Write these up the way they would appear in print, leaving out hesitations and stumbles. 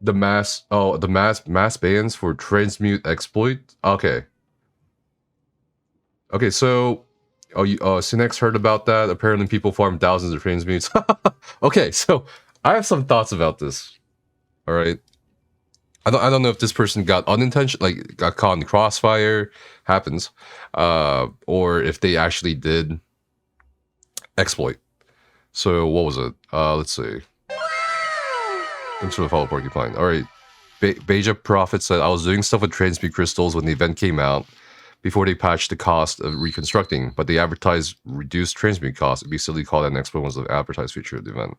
The mass bans for transmute exploit. Okay. Okay, so Synex heard about that. Apparently people farm thousands of transmutes. Okay, so I have some thoughts about this. All right. I don't know if this person got got caught in the crossfire, happens, or if they actually did exploit. So what was it? Let's see. Thanks for the follow, Porcupine. All right. Beja Prophet said, I was doing stuff with transmute crystals when the event came out before they patched the cost of reconstructing, but they advertised reduced transmute cost. It'd be silly to call that an exploit was the advertised feature of the event.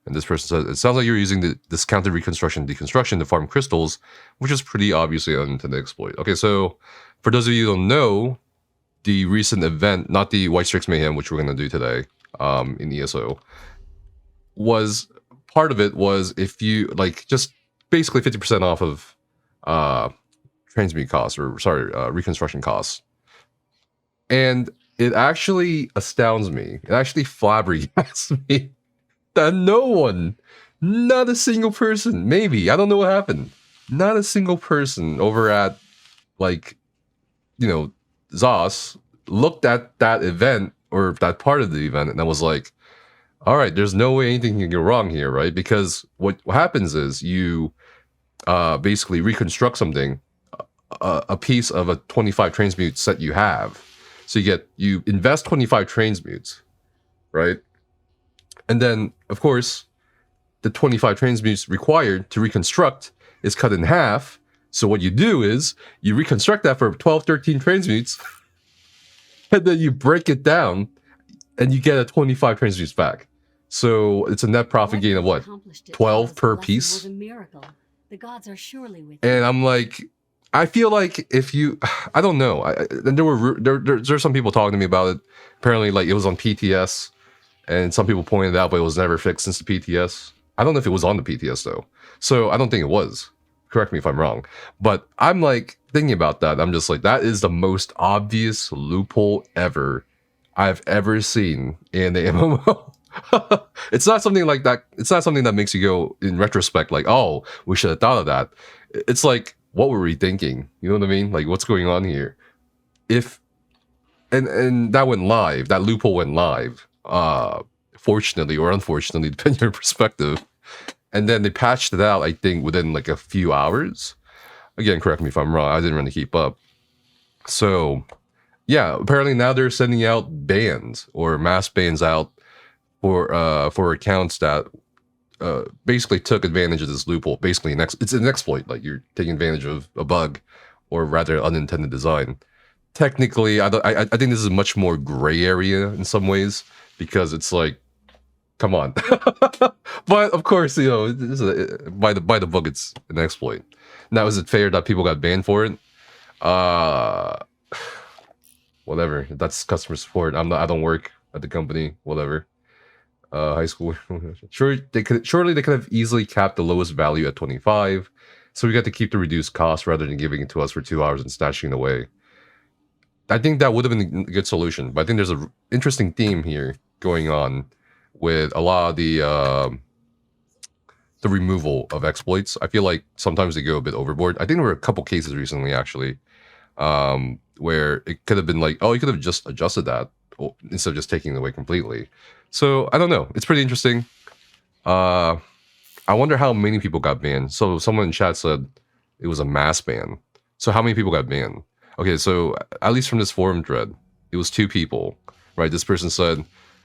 And this person says, it sounds like you're using the discounted reconstruction and deconstruction to farm crystals, which is pretty obviously an unintended exploit. Okay, so for those of you who don't know, the recent event, not the White Strix Mayhem, which we're going to do today in ESO, was part of it was if you, like, just basically 50% off of transmute costs, or sorry, reconstruction costs. And it actually astounds me. It actually flabbergasts me that no one, not a single person, maybe, I don't know what happened, not a single person over at, like, you know, ZOS looked at that event or that part of the event and I was like, all right, there's no way anything can go wrong here, right? Because what happens is you basically reconstruct something, a piece of a 25 transmute set you have. So you invest 25 transmutes, right? And then, of course, the 25 transmutes required to reconstruct is cut in half. So what you do is you reconstruct that for 12, 13 transmutes, and then you break it down, and you get a 25 transmutes back. So it's a net profit gain of what, 12 per piece? The gods are surely with you. And I'm like, I feel like if you, I don't know. And there's some people talking to me about it. Apparently, like, it was on PTS. And some people pointed out, but it was never fixed since the PTS. I don't know if it was on the PTS, though. So I don't think it was. Correct me if I'm wrong. But I'm, like, thinking about that. I'm just like, that is the most obvious loophole ever I've ever seen in the MMO. It's not something like that. It's not something that makes you go, in retrospect, like, oh, we should have thought of that. It's like, what were we thinking? You know what I mean? Like, what's going on here? And that went live. That loophole went live. Fortunately or unfortunately, depending on your perspective. And then they patched it out, I think, within like a few hours. Again, correct me if I'm wrong. I didn't really keep up. So, yeah, apparently now they're sending out bans or mass bans out for accounts that basically took advantage of this loophole. Basically, it's an exploit. Like, you're taking advantage of a bug, or rather, unintended design. Technically, I think this is a much more gray area in some ways, because it's like, come on. But of course, you know, by the book, it's an exploit. Now, is it fair that people got banned for it? Whatever. That's customer support. I don't work at the company. Whatever. High school. Surely they could have easily capped the lowest value at 25. So we got to keep the reduced cost rather than giving it to us for 2 hours and snatching it away. I think that would have been a good solution, but I think there's an interesting theme here going on with a lot of the removal of exploits. I feel like sometimes they go a bit overboard. I think there were a couple cases recently, actually, where it could have been like, oh, you could have just adjusted that instead of just taking it away completely. So I don't know. It's pretty interesting. I wonder how many people got banned. So someone in chat said it was a mass ban. So how many people got banned? Okay, so at least from this forum thread, it was 2 people, right? This person said,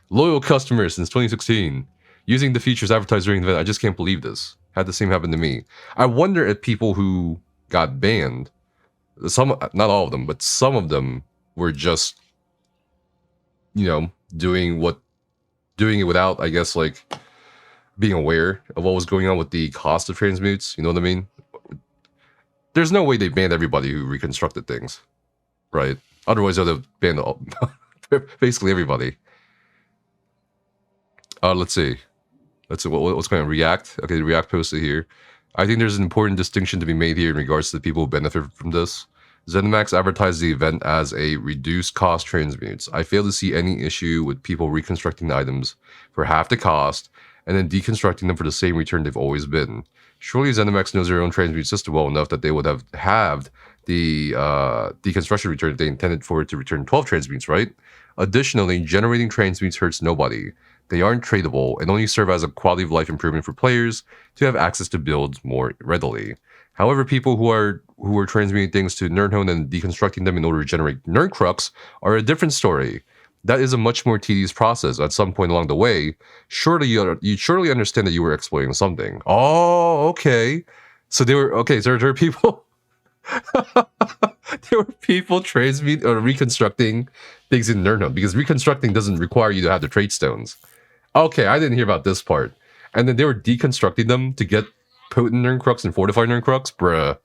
loyal customer since 2016, using the features advertised during the event. I just can't believe this. Had the same happen to me. I wonder if people who got banned, not all of them, but some of them were just, you know, doing it without, I guess, like, being aware of what was going on with the cost of transmutes. You know what I mean? There's no way they banned everybody who reconstructed things, right? Otherwise, they'd have banned basically everybody. Let's see. What's going on? React. Okay, the React posted here. I think there's an important distinction to be made here in regards to the people who benefit from this. ZeniMax advertised the event as a reduced cost transmutes. I fail to see any issue with people reconstructing items for half the cost and then deconstructing them for the same return they've always been. Surely ZeniMax knows their own transmute system well enough that they would have halved the deconstruction return if they intended for it to return 12 transmutes, right? Additionally, generating transmutes hurts nobody. They aren't tradable and only serve as a quality of life improvement for players to have access to builds more readily. However, people who are transmuting things to Nirnhone and deconstructing them in order to generate Nirncrux are a different story. That is a much more tedious process. At some point along the way, surely you surely understand that you were exploiting something. Oh, okay. So they were okay. So there are people. There were people transmute or reconstructing things in Nirnhone because reconstructing doesn't require you to have the trait stones. Okay, I didn't hear about this part. And then they were deconstructing them to get potent Nirncrux and fortified Nirncrux? Bruh.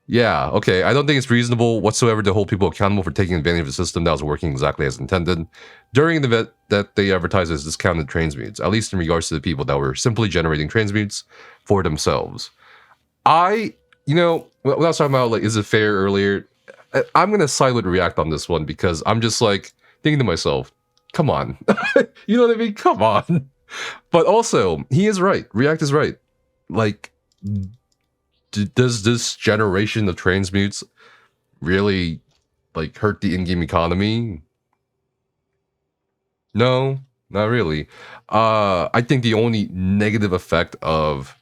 Yeah, okay. I don't think it's reasonable whatsoever to hold people accountable for taking advantage of a system that was working exactly as intended during the event that they advertised as discounted transmutes, at least in regards to the people that were simply generating transmutes for themselves. When I was talking about, like, is it fair earlier, I'm going to side with React on this one because I'm just, like, thinking to myself, come on. You know what I mean? Come on. But also, he is right. React is right. Like, does this generation of transmutes really, like, hurt the in-game economy? No, not really. I think the only negative effect of,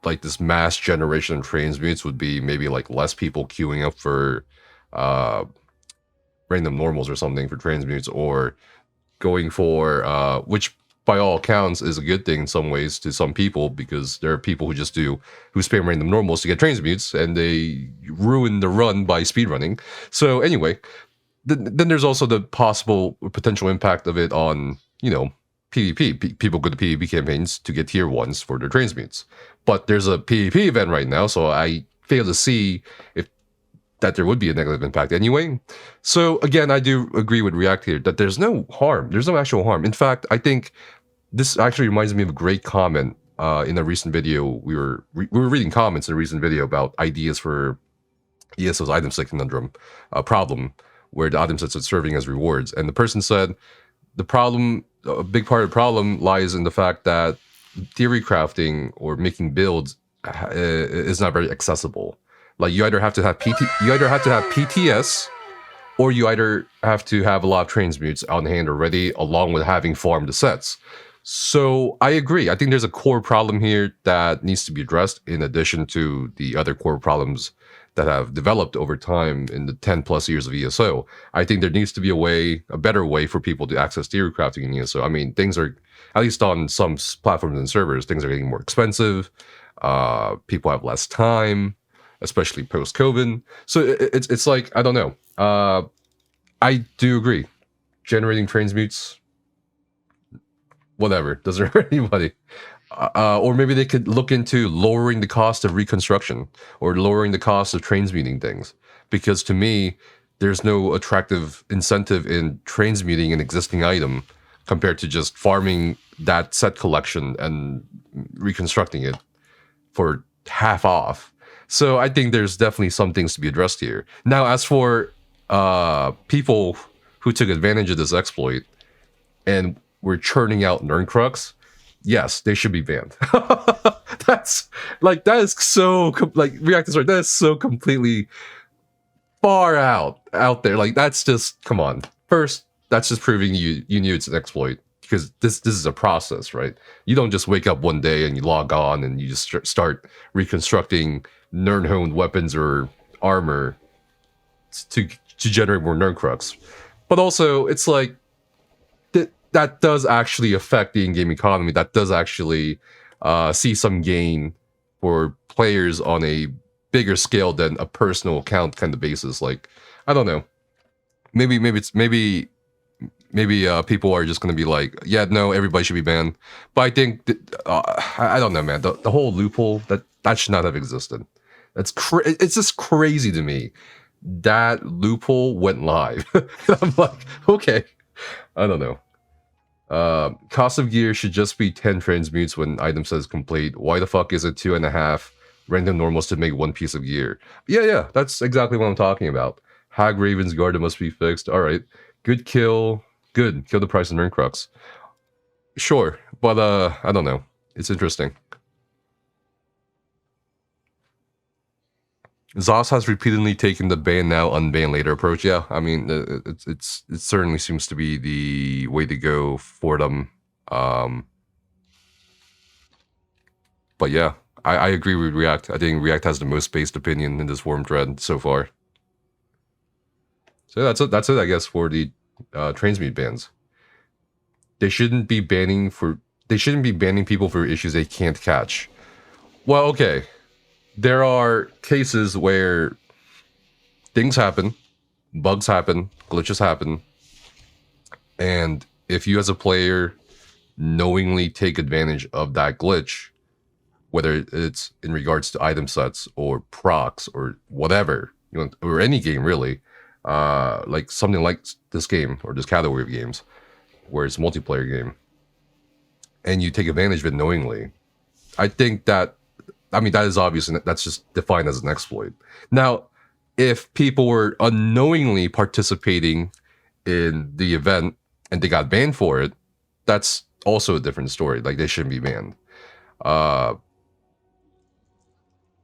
like, this mass generation of transmutes would be maybe, like, less people queuing up for random normals or something for transmutes, or going for which by all accounts is a good thing in some ways to some people, because there are people who spam random normals to get transmutes and they ruin the run by speedrunning. So anyway, then there's also the possible potential impact of it on, PvP. People go to PvP campaigns to get tier 1s for their transmutes. But there's a PvP event right now, so I fail to see that there would be a negative impact anyway. So again, I do agree with React here that there's no harm. There's no actual harm. In fact, I think this actually reminds me of a great comment in a recent video. We were reading comments in a recent video about ideas for ESO's item set conundrum problem, where the item sets are serving as rewards. And the person said a big part of the problem lies in the fact that theory crafting or making builds is not very accessible. Like, you either have to have PTS, or you either have to have a lot of transmutes on hand already, along with having farmed the sets. So I agree. I think there's a core problem here that needs to be addressed, in addition to the other core problems that have developed over time in the 10 plus years of ESO. I think there needs to be a better way for people to access theory crafting in ESO. I mean, things are, at least on some platforms and servers, things are getting more expensive. People have less time, especially post-COVID. So it's like, I don't know. I do agree. Generating transmutes, whatever, doesn't hurt anybody. Or maybe they could look into lowering the cost of reconstruction, or lowering the cost of transmuting things. Because to me, there's no attractive incentive in transmuting an existing item compared to just farming that set collection and reconstructing it for half off. So I think there's definitely some things to be addressed here. Now, as for people who took advantage of this exploit and were churning out Nirncrux, yes, they should be banned. That is so, like, React is right, that is so completely far out there. Like, that's just, come on. First, that's just proving you knew it's an exploit, because this is a process, right? You don't just wake up one day and you log on and you just start reconstructing Nirnhone weapons or armor to generate more Nirncrux. But also, it's like, that does actually affect the in-game economy. That does actually see some gain for players on a bigger scale than a personal account kind of basis. Like, I don't know. Maybe people are just going to be like, yeah, no, everybody should be banned. But I think I don't know, man. The whole loophole that should not have existed. It's just crazy to me that loophole went live. I'm like, okay, I don't know. Cost of gear should just be 10 transmutes when item says complete. Why the fuck is it 2.5 random normals to make one piece of gear? Yeah, that's exactly what I'm talking about. Hag Raven's Guard must be fixed. All right, good kill. Good, kill the price of Nirncrux. Sure, but I don't know. It's interesting. ZOS has repeatedly taken the ban now, unban later approach. Yeah, I mean, it certainly seems to be the way to go for them. But yeah, I agree with React. I think React has the most based opinion in this forum thread so far. So that's it, I guess, for the transmute bans. They shouldn't be banning people for issues they can't catch. Well, okay. There are cases where things happen, bugs happen, glitches happen, and if you as a player knowingly take advantage of that glitch, whether it's in regards to item sets or procs or whatever, or any game really, like something like this game or this category of games, where it's a multiplayer game, and you take advantage of it knowingly, I think that, that is obvious, and that's just defined as an exploit. Now, if people were unknowingly participating in the event and they got banned for it, that's also a different story. Like, they shouldn't be banned.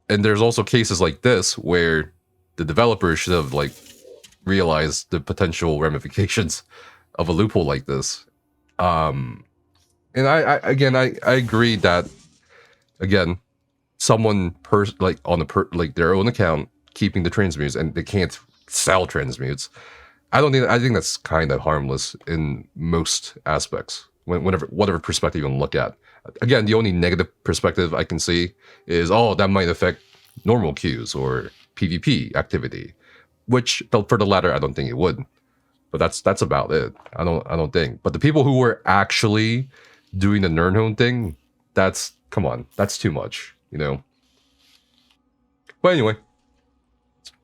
And there's also cases like this where the developers should have realized the potential ramifications of a loophole like this. And I agree that, again, someone on their own account keeping the transmutes and they can't sell transmutes. I think that's kind of harmless in most aspects, whatever perspective you want to look at. Again, the only negative perspective I can see is, that might affect normal queues or PvP activity, which for the latter, I don't think it would. But that's about it. I don't think. But the people who were actually doing the Nernhone thing, come on, that's too much, But anyway,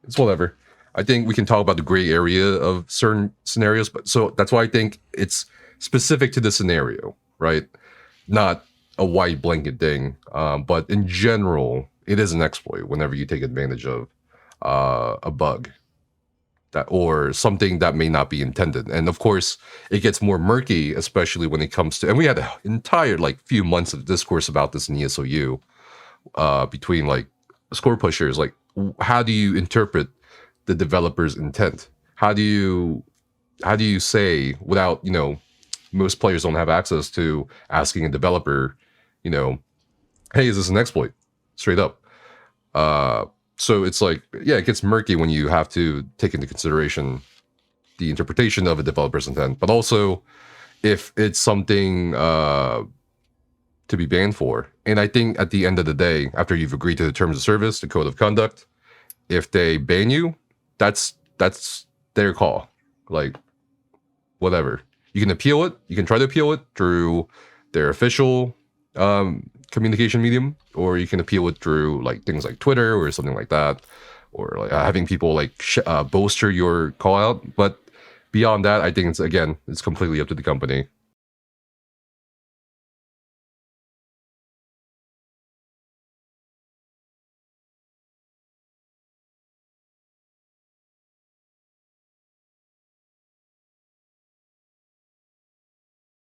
it's whatever. I think we can talk about the gray area of certain scenarios, but so that's why I think it's specific to the scenario, right? Not a wide blanket thing, but in general, it is an exploit whenever you take advantage of a bug or something that may not be intended. And of course, it gets more murky, especially when it comes to, and we had an entire few months of discourse about this in ESOU, between score pushers. How do you interpret the developer's intent? How do you say, without, most players don't have access to asking a developer, hey, is this an exploit? Straight up. So it's it gets murky when you have to take into consideration the interpretation of a developer's intent, but also if it's something to be banned for. And I think at the end of the day, after you've agreed to the terms of service, the code of conduct, if they ban you, that's their call. Whatever. You can appeal it. You can try to appeal it through their official communication medium, or you can appeal it through things like Twitter or something like that, or having people bolster your call out. But beyond that, I think it's completely up to the company.